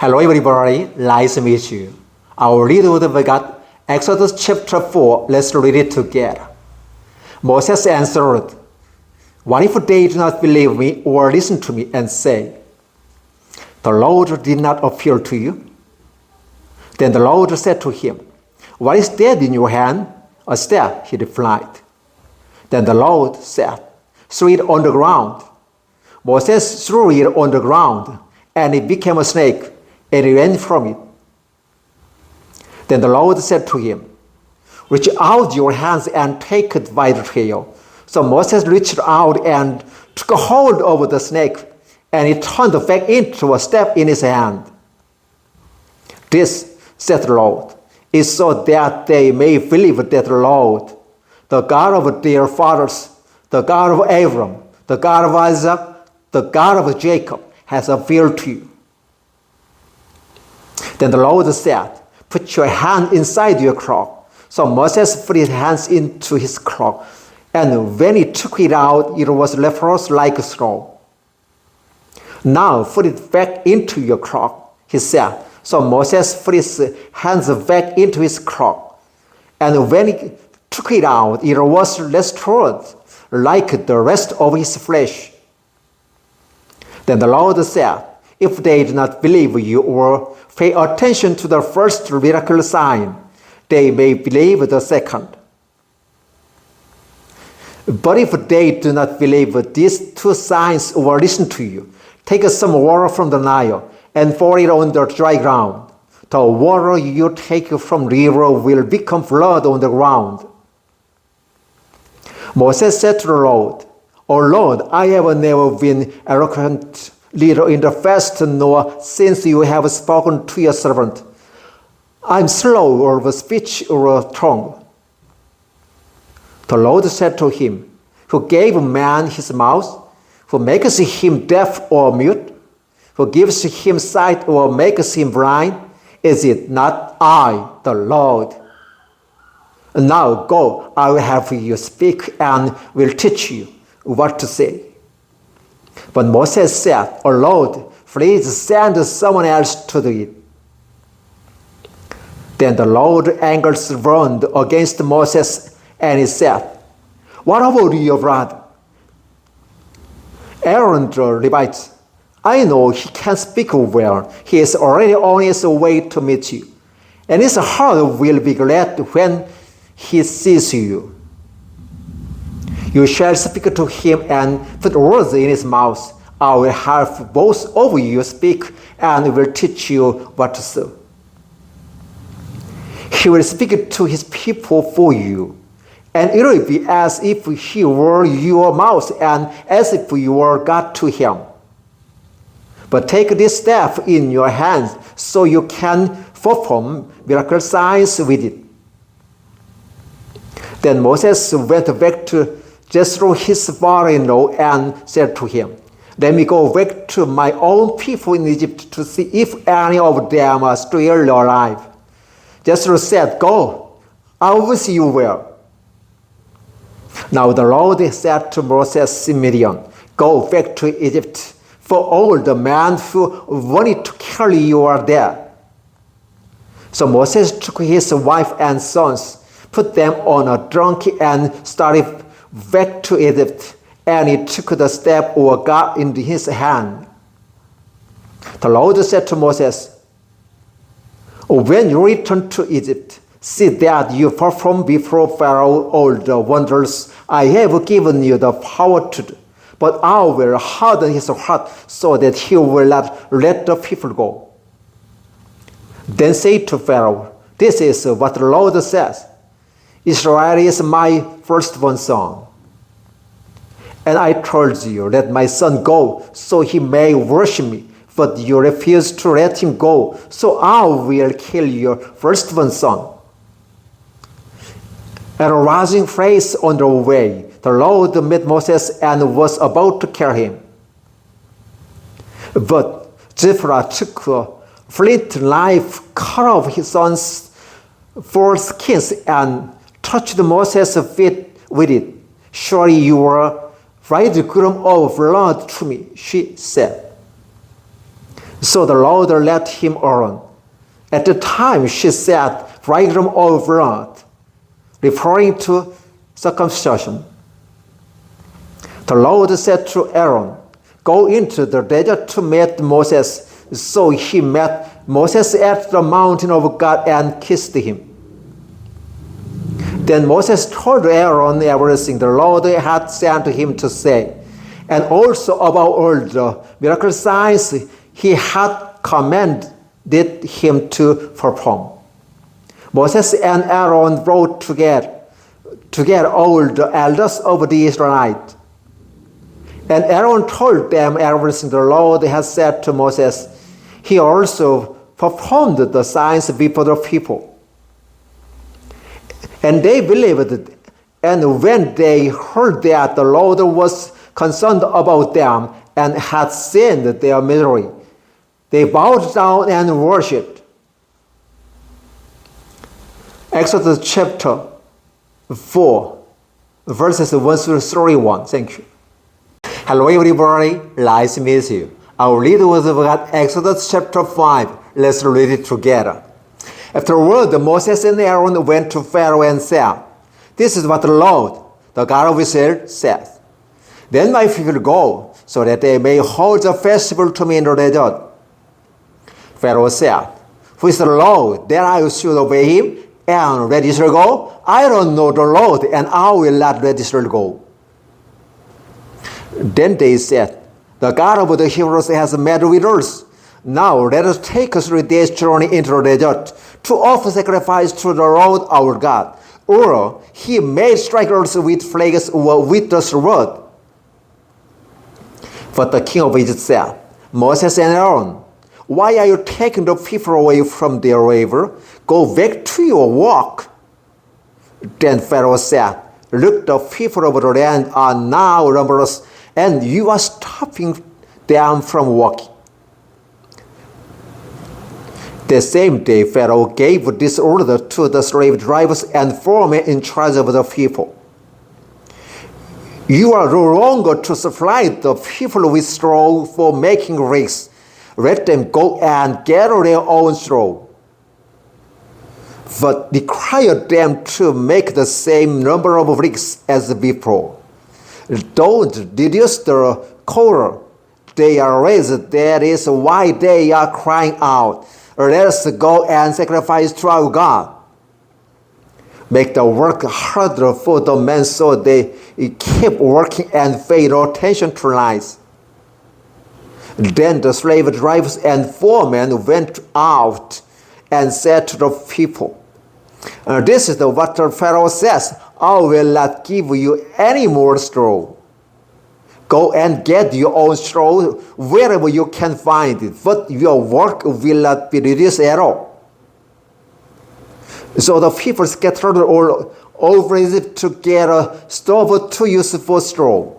Hello everybody, nice to meet you. Our reading we got Exodus chapter 4. Let's read it together. Moses answered, "What if they do not believe me or listen to me and say, 'The Lord did not appear to you?' Then the Lord said to him, 'What is that in your hand?' 'A staff,' he replied. Then the Lord said, 'Throw it on the ground.' Moses threw it on the ground, and it became a snake, and he ran from it. Then the Lord said to him, 'Reach out your hands and take it by the tail.' So Moses reached out and took a hold of the snake, and it turned back into a staff in his hand. 'This,' said the Lord, 'is so that they may believe that the Lord, the God of their fathers, the God of Abraham, the God of Isaac, the God of Jacob, has appeared to you.' Then the Lord said, 'Put your hand inside your cloak.' So Moses put his hands into his cloak, and when he took it out, it was leprous like straw. 'Now put it back into your cloak,' he said. So Moses put his hands back into his cloak, and when he took it out, it was restored like the rest of his flesh. Then the Lord said, 'If they do not believe you or pay attention to the first miraculous sign, they may believe the second. But if they do not believe these two signs or listen to you, take some water from the Nile and pour it on the dry ground. The water you take from the river will become blood on the ground.' Moses said to the Lord, 'O Lord, I have never been eloquent leader in the fast, nor since you have spoken to your servant. I am slow of speech or tongue.' The Lord said to him, 'Who gave man his mouth? Who makes him deaf or mute? Who gives him sight or makes him blind? Is it not I, the Lord? Now go, I will have you speak and will teach you what to say.' But Moses said, 'O Lord, please send someone else to do it.' Then the Lord's anger burned against Moses, and he said, 'What about your brother, Aaron the Levite? I know he can speak well. He is already on his way to meet you, and his heart will be glad when he sees you. You shall speak to him and put words in his mouth. I will have both of you speak and will teach you what to say. He will speak to his people for you, and it will be as if he were your mouth and as if you were God to him. But take this staff in your hands so you can perform miracle signs with it.' Then Moses went back to Jethro his father-in-law and said to him, 'Let me go back to my own people in Egypt to see if any of them are still alive.' Jethro said, 'Go, I will wish you well.' Now the Lord said to Moses in Midian, 'Go back to Egypt, for all the men who wanted to kill you are dead.' So Moses took his wife and sons, put them on a donkey, and started back to Egypt, and he took the staff or God in his hand. The Lord said to Moses, 'When you return to Egypt, see that you perform before Pharaoh all the wonders I have given you the power to do. But I will harden his heart so that he will not let the people go. Then say to Pharaoh, "This is what the Lord says. Israel is my firstborn son. And I told you, let my son go so he may worship me. But you refuse to let him go, so I will kill your firstborn son." At a rising place on the way, the Lord met Moses and was about to kill him. But Jephthah took a flint knife, cut off his son's foreskins, and touched Moses' feet with it. "Surely you are bridegroom of blood to me," she said. So the Lord let him alone. At the time she said, bridegroom of blood, referring to circumcision. The Lord said to Aaron, go into the desert to meet Moses. So he met Moses at the mountain of God and kissed him. Then Moses told Aaron everything the Lord had sent him to say, and also about all the miracle signs he had commanded him to perform. Moses and Aaron brought together all the elders of the Israelites. And Aaron told them everything the Lord had said to Moses. He also performed the signs before the people. And they believed, and when they heard that the Lord was concerned about them and had seen their misery, they bowed down and worshipped. Exodus chapter 4, verses 1 through 31. Thank you. Hello everybody, nice to meet you. Our read was about Exodus chapter 5. Let's read it together. Afterward, Moses and Aaron went to Pharaoh and said, this is what the Lord, the God of Israel, says. Then my people go, so that they may hold a festival to me in the desert. Pharaoh said, who is the Lord, that I should obey him and let Israel go? I don't know the Lord, and I will not let Israel go. Then they said, the God of the Hebrews has met with us. Now let us take a 3 days journey into the desert to offer sacrifice to the Lord our God. Or he may strike us with plagues or with the sword. But the king of Egypt said, Moses and Aaron, why are you taking the people away from their river? Go back to your work. Then Pharaoh said, look, the people of the land are now numerous, and you are stopping them from working. The same day, Pharaoh gave this order to the slave drivers and foremen in charge of the people. You are no longer to supply the people with straw for making bricks. Let them go and gather their own straw. But require them to make the same number of bricks as before. Don't reduce the color they are raised. That is why they are crying out, let us go and sacrifice to our God. Make the work harder for the men so they keep working and pay no attention to lies. Then the slave drivers and foremen went out and said to the people, this is what the Pharaoh says, I will not give you any more straw. Go and get your own straw wherever you can find it, but your work will not be reduced at all. So the people scattered all over Egypt to get a stove to use for straw.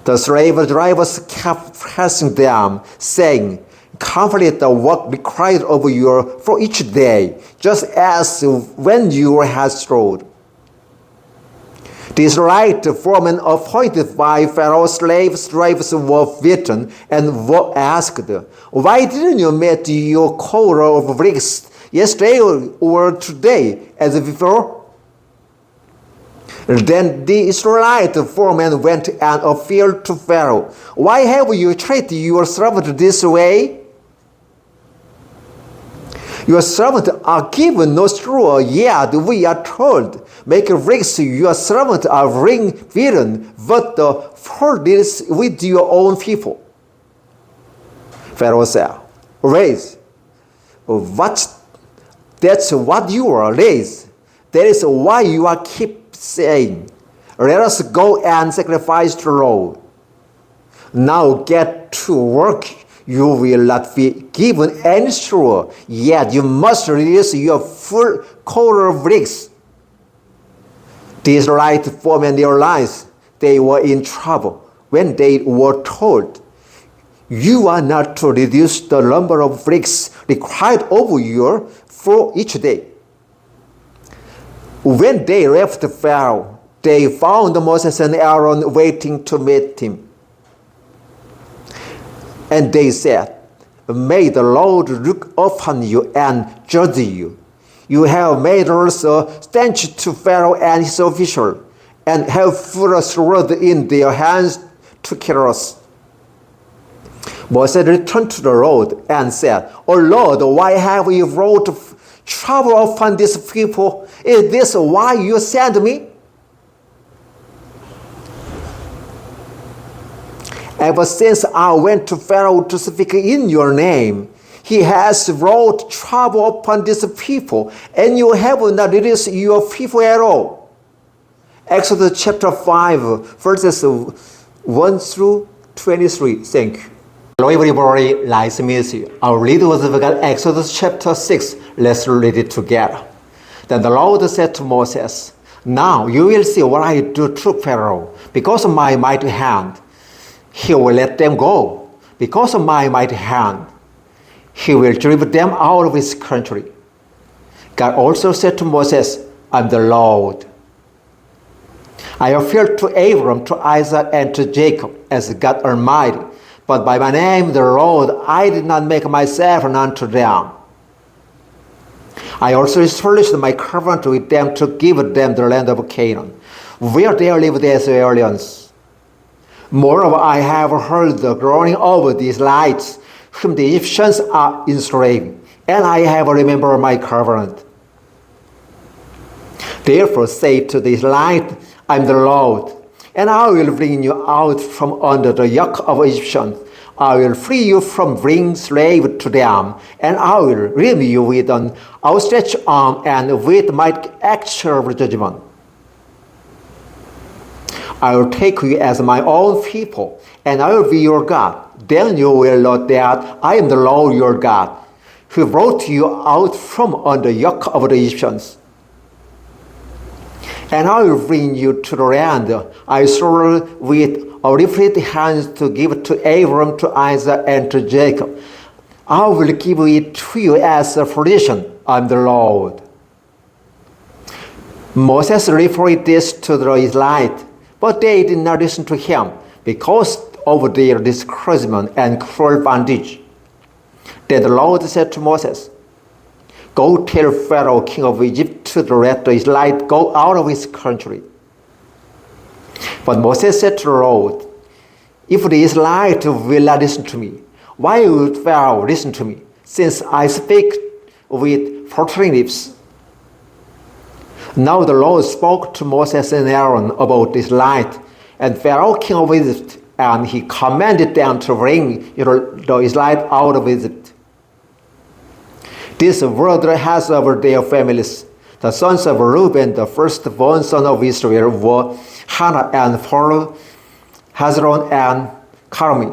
The slave drivers kept pressing them, saying, complete the work required of you for each day, just as when you had straw. The Israelite foremen appointed by Pharaoh's slave drivers were beaten and were asked, why didn't you make your quota of bricks yesterday or today as before? Then the Israelite foreman went and appealed to Pharaoh, why have you treated your servant this way? Your servants are given no straw, yet we are told, make bricks, your servants are being beaten, but the fault is with your own people. Pharaoh said, raise. That's what you are, raise. That is why you are keep saying, let us go and sacrifice to the Lord. Now get to work. You will not be given any straw, yet you must reduce your full quota of bricks. The Israelite foremen realized they were in trouble when they were told, you are not to reduce the number of bricks required of you for each day. When they left Pharaoh, they found Moses and Aaron waiting to meet him. And they said, may the Lord look upon you and judge you. You have made us a stench to Pharaoh and his officials, and have put a sword in their hands to kill us. Moses returned to the Lord and said, O Lord, why have you brought trouble upon these people? Is this why you sent me? Ever since I went to Pharaoh to speak in your name, he has brought trouble upon these people, and you have not released your people at all. Exodus chapter 5, verses 1 through 23. Thank you. Hello everybody, nice to meet you. Our reading was Exodus chapter 6. Let's read it together. Then the Lord said to Moses, Now you will see what I do to Pharaoh. Because of my mighty hand, he will let them go. Because of my mighty hand, he will drive them out of his country. God also said to Moses, I'm the Lord. I appeared to Abram, to Isaac, and to Jacob as God Almighty, but by my name, the Lord, I did not make myself known to them. I also established my covenant with them to give them the land of Canaan, where they lived as aliens. Moreover, I have heard the groaning of the Israelites, whom the Egyptians are enslaving, and I have remembered my covenant. Therefore say to the Israelites, I am the Lord, and I will bring you out from under the yoke of Egyptians. I will free you from being slave to them, and I will redeem you with an outstretched arm and with my actual judgment. I will take you as my own people, and I will be your God. Then you will know that I am the Lord your God, who brought you out from under the yoke of the Egyptians. And I will bring you to the land I swore with uplifted hands to give to Abram, to Isaac, and to Jacob. I will give it to you as a tradition. I am the Lord. Moses reported this to the Israelites, but they did not listen to him because of their discouragement and cruel bondage. Then the Lord said to Moses, Go tell Pharaoh, king of Egypt, to let the Israelites go out of his country. But Moses said to the Lord, If the Israelites will not listen to me, why would Pharaoh listen to me, since I speak with faltering lips? Now the Lord spoke to Moses and Aaron about the Israelites and Pharaoh, king of Egypt, and he commanded them to bring the Israelites out of Egypt. This were the heads of their families. The sons of Reuben, the firstborn son of Israel, were Hannah and Pharoah, Hezron and Carmi.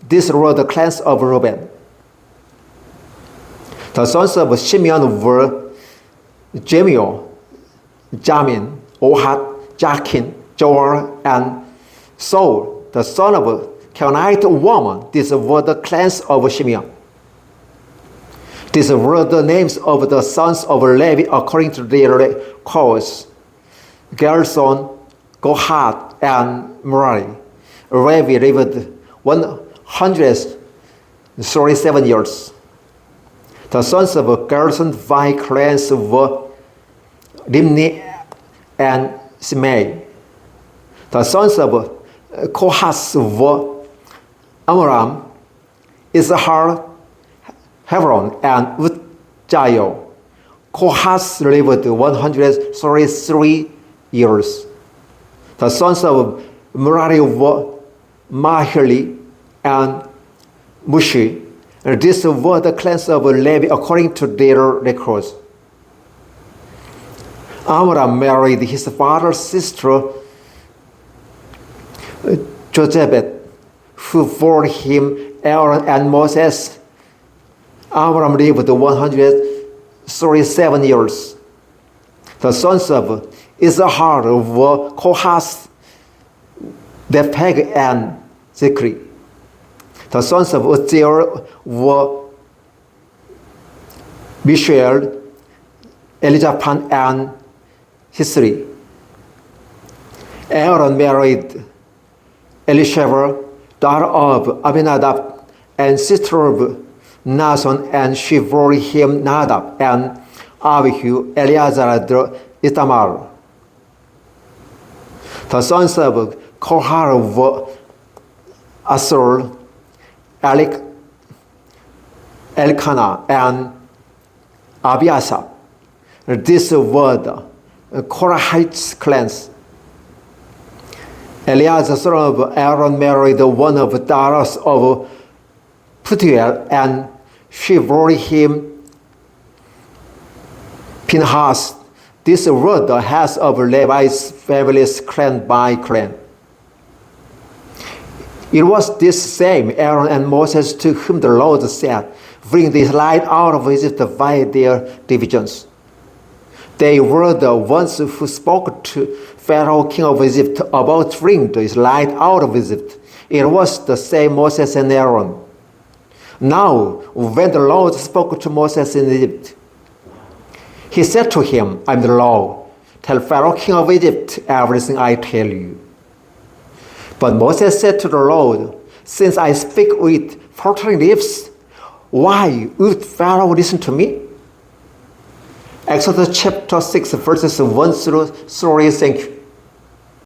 These were the clans of Reuben. The sons of Simeon were Jemuel, Jamin, Ohad, Jachin, Joel, and Saul, the son of a Canaanite woman. These were the clans of Simeon. These were the names of the sons of Levi according to their calls: Gerson, Kohath, and Merari. Levi lived 137 years. The sons of Gerson by clans were Limni and Simei. The sons of Kohath were Amram, Issachar, Hebron, and Uzziel. Kohath lived 133 years. The sons of Merari were Mahli and Mushi. These were the clans of Levi according to their records. Amram married his father's sister Jochebed, who bore him Aaron and Moses. Amram lived 137 years. The sons of Issachar were Kohath, Betheg, and Zikri. The sons of Uzziel were Mishael, Elizaphan, and Hisri. Aaron married Elisheva, daughter of Abinadab, and sister of Nason, and she bore him Nadab, and Abihu, Eleazar, the Ithamar. The sons of Korah were Asur, Elkanah, and Abiasap. These were the Korahite clans. Eleazar, son of Aaron, married one of the daughters of Putiel, and she bore him Pinhas. These were the heads of Levi's families, clan by clan. It was this same Aaron and Moses to whom the Lord said, "Bring the Israelites out of Egypt by their divisions." They were the ones who spoke to Pharaoh, king of Egypt, about bringing the Israelites out of Egypt. It was the same Moses and Aaron. Now, when the Lord spoke to Moses in Egypt, he said to him, "I am the Lord. Tell Pharaoh, king of Egypt, everything I tell you." But Moses said to the Lord, "Since I speak with faltering lips, why would Pharaoh listen to me?" Exodus chapter 6, verses 1 through 3. Thank you.